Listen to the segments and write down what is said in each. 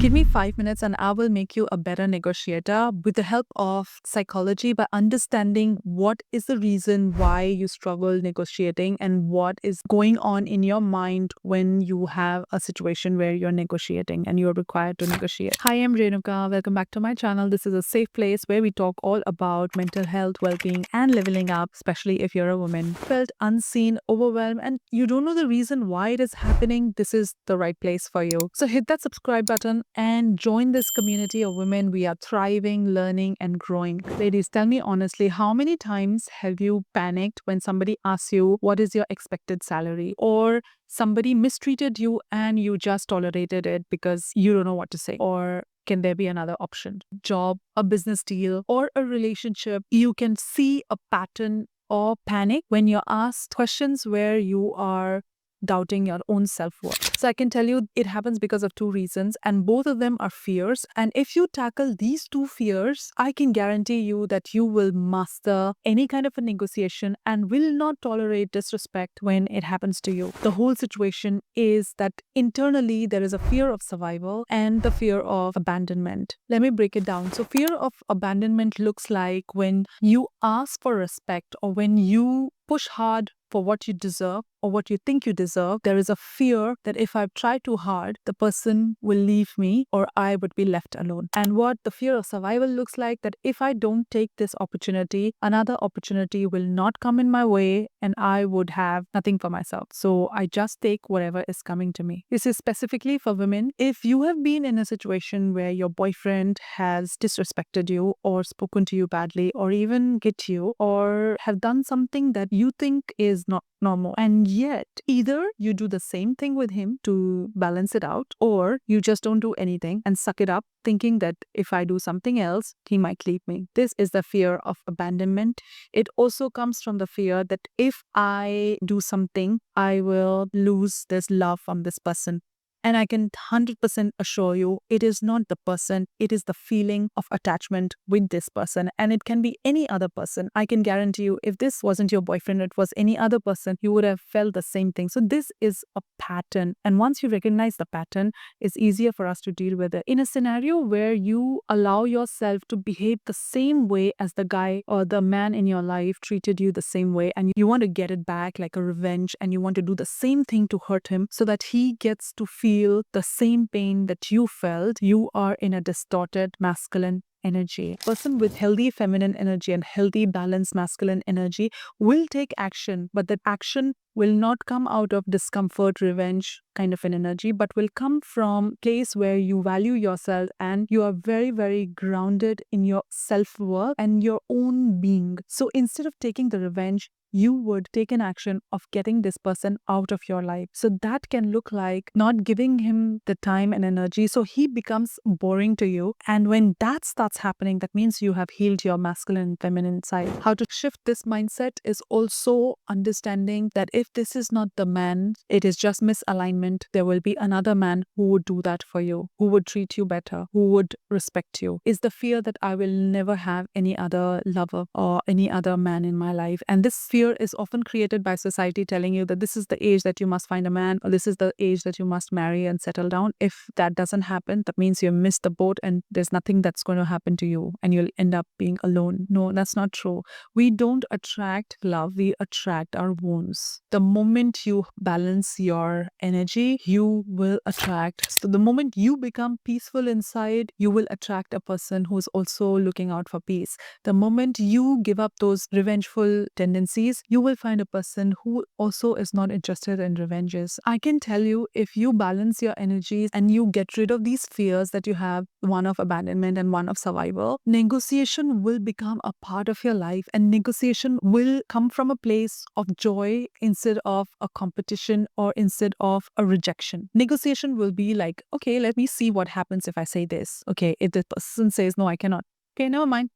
Give me 5 minutes and I will make you a better negotiator with the help of psychology by understanding what is the reason why you struggle negotiating and what is going on in your mind when you have a situation where you're negotiating and you're required to negotiate. Hi, I'm Renuka. Welcome back to my channel. This is a safe place where we talk all about mental health, well-being, and leveling up, especially if you're a woman. Felt unseen, overwhelmed, and you don't know the reason why it is happening. This is the right place for you. So hit that subscribe button and join this community of women. We are thriving, learning, and growing. Ladies, tell me honestly, how many times have you panicked when somebody asks you what is your expected salary, or somebody mistreated you and you just tolerated it because you don't know what to say? Or can there be another option? Job, a business deal, or a relationship. You can see a pattern or panic when you're asked questions where you are doubting your own self-worth. So I can tell you it happens because of two reasons, and both of them are fears. And if you tackle these two fears, I can guarantee you that you will master any kind of a negotiation and will not tolerate disrespect when it happens to you. The whole situation is that internally there is a fear of survival and the fear of abandonment. Let me break it down. So fear of abandonment looks like when you ask for respect or when you push hard for what you deserve or what you think you deserve. There is a fear that if I try too hard, the person will leave me or I would be left alone. And what the fear of survival looks like, that if I don't take this opportunity, another opportunity will not come in my way and I would have nothing for myself. So I just take whatever is coming to me. This is specifically for women. If you have been in a situation where your boyfriend has disrespected you or spoken to you badly or even hit you or have done something that you think is not normal, and yet either you do the same thing with him to balance it out, or you just don't do anything and suck it up thinking that if I do something else, he might leave me. This is the fear of abandonment. It also comes from the fear that if I do something, I will lose this love from this person. And I can 100% assure you, it is not the person, it is the feeling of attachment with this person. And it can be any other person. I can guarantee you, if this wasn't your boyfriend, it was any other person, you would have felt the same thing. So this is a pattern. And once you recognize the pattern, it's easier for us to deal with it. In a scenario where you allow yourself to behave the same way as the guy or the man in your life treated you the same way, and you want to get it back like a revenge, and you want to do the same thing to hurt him so that he gets to feel the same pain that you felt, you are in a distorted masculine energy. A person with healthy feminine energy and healthy balanced masculine energy will take action, but that action will not come out of discomfort, revenge kind of an energy, but will come from a place where you value yourself and you are very, very grounded in your self-worth and your own being. So instead of taking the revenge, you would take an action of getting this person out of your life. So that can look like not giving him the time and energy, so he becomes boring to you. And when that starts happening, that means you have healed your masculine and feminine side. How to shift this mindset is also understanding that if this is not the man, it is just misalignment. There will be another man who would do that for you, who would treat you better, who would respect you. Is the fear that I will never have any other lover or any other man in my life. And this fear is often created by society telling you that this is the age that you must find a man, or this is the age that you must marry and settle down. If that doesn't happen, that means you missed the boat and there's nothing that's going to happen to you and you'll end up being alone. No, that's not true. We don't attract love, we attract our wounds. The moment you balance your energy, you will attract. So the moment you become peaceful inside, you will attract a person who's also looking out for peace. The moment you give up those revengeful tendencies, you will find a person who also is not interested in revenges. I can tell you, if you balance your energies and you get rid of these fears that you have, one of abandonment and one of survival, negotiation will become a part of your life, and negotiation will come from a place of joy instead of a competition or instead of a rejection. Negotiation will be like, okay, let me see what happens if I say this. Okay, if the person says, no, I cannot. Okay, never mind.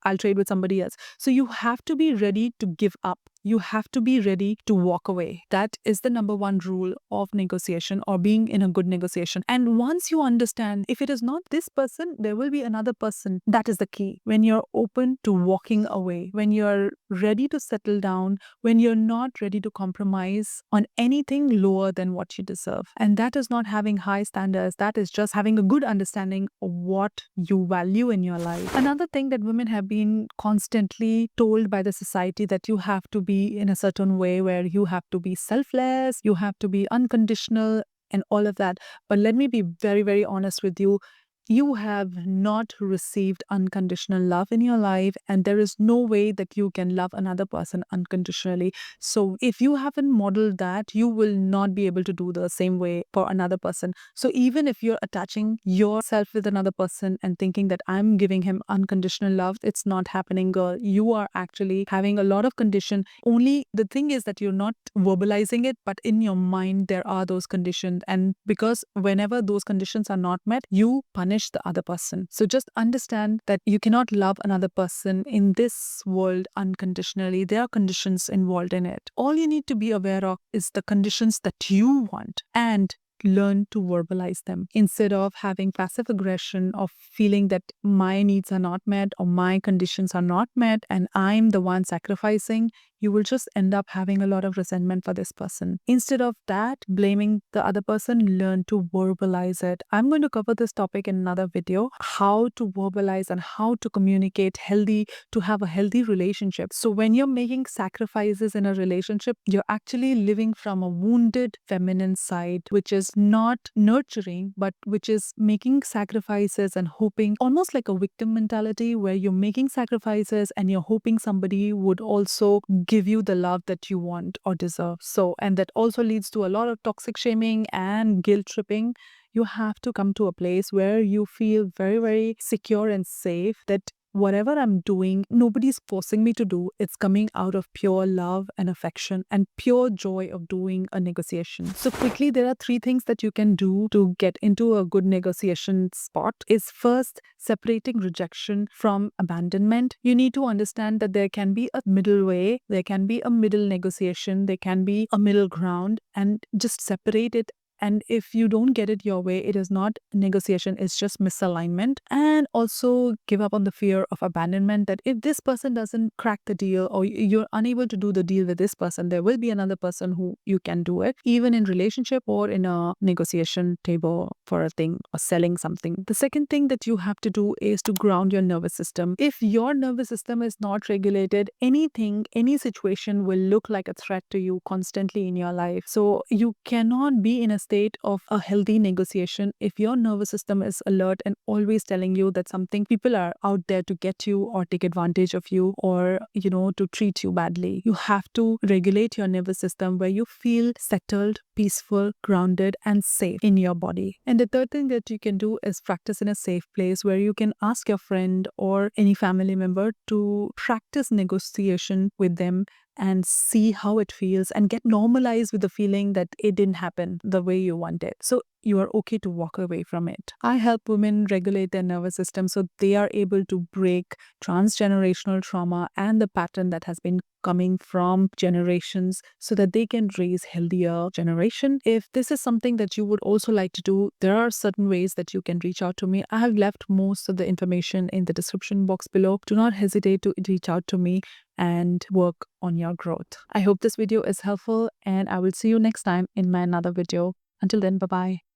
I'll trade with somebody else. So you have to be ready to give up. you have to be ready to walk away. That is the number one rule of negotiation or being in a good negotiation. And once you understand, if it is not this person, there will be another person. That is the key. When you're open to walking away, when you're ready to settle down, when you're not ready to compromise on anything lower than what you deserve. And that is not having high standards. That is just having a good understanding of what you value in your life. Another thing that women have been constantly told by the society, that you have to be in a certain way where you have to be selfless, you have to be unconditional and all of that. But let me be very, very honest with you. You have not received unconditional love in your life, and there is no way that you can love another person unconditionally. So if you haven't modeled that, you will not be able to do the same way for another person. So even if you're attaching yourself with another person and thinking that I'm giving him unconditional love, it's not happening, girl. You are actually having a lot of condition. Only the thing is that you're not verbalizing it, but in your mind there are those conditions. And because whenever those conditions are not met, you punish the other person. So just understand that you cannot love another person in this world unconditionally. There are conditions involved in it. All you need to be aware of is the conditions that you want, and learn to verbalize them instead of having passive aggression of feeling that my needs are not met or my conditions are not met and I'm the one sacrificing. You will just end up having a lot of resentment for this person. Instead of that, blaming the other person, learn to verbalize it. I'm going to cover this topic in another video, how to verbalize and how to communicate to have a healthy relationship. So when you're making sacrifices in a relationship, you're actually living from a wounded feminine side, which is not nurturing, but which is making sacrifices and hoping, almost like a victim mentality, where you're making sacrifices and you're hoping somebody would also give you the love that you want or deserve. So, and that also leads to a lot of toxic shaming and guilt tripping. You have to come to a place where you feel very, very secure and safe that whatever I'm doing, nobody's forcing me to do. It's coming out of pure love and affection and pure joy of doing a negotiation. So quickly, there are 3 things that you can do to get into a good negotiation spot. Is first, separating rejection from abandonment. You need to understand that there can be a middle way, there can be a middle negotiation, there can be a middle ground, and just separate it. And if you don't get it your way, it is not negotiation, it's just misalignment. And also give up on the fear of abandonment, that if this person doesn't crack the deal or you're unable to do the deal with this person, there will be another person who you can do it, even in relationship or in a negotiation table for a thing or selling something. The second thing that you have to do is to ground your nervous system. If your nervous system is not regulated, any situation will look like a threat to you constantly in your life. So you cannot be in a state of a healthy negotiation if your nervous system is alert and always telling you that people are out there to get you or take advantage of you or, to treat you badly. You have to regulate your nervous system where you feel settled, peaceful, grounded, and safe in your body. And the third thing that you can do is practice in a safe place where you can ask your friend or any family member to practice negotiation with them and see how it feels and get normalized with the feeling that it didn't happen the way you wanted. So you are okay to walk away from it. I help women regulate their nervous system so they are able to break transgenerational trauma and the pattern that has been coming from generations so that they can raise healthier generation. If this is something that you would also like to do, there are certain ways that you can reach out to me. I have left most of the information in the description box below. Do not hesitate to reach out to me and work on your growth. I hope this video is helpful and I will see you next time in my another video. Until then, bye-bye.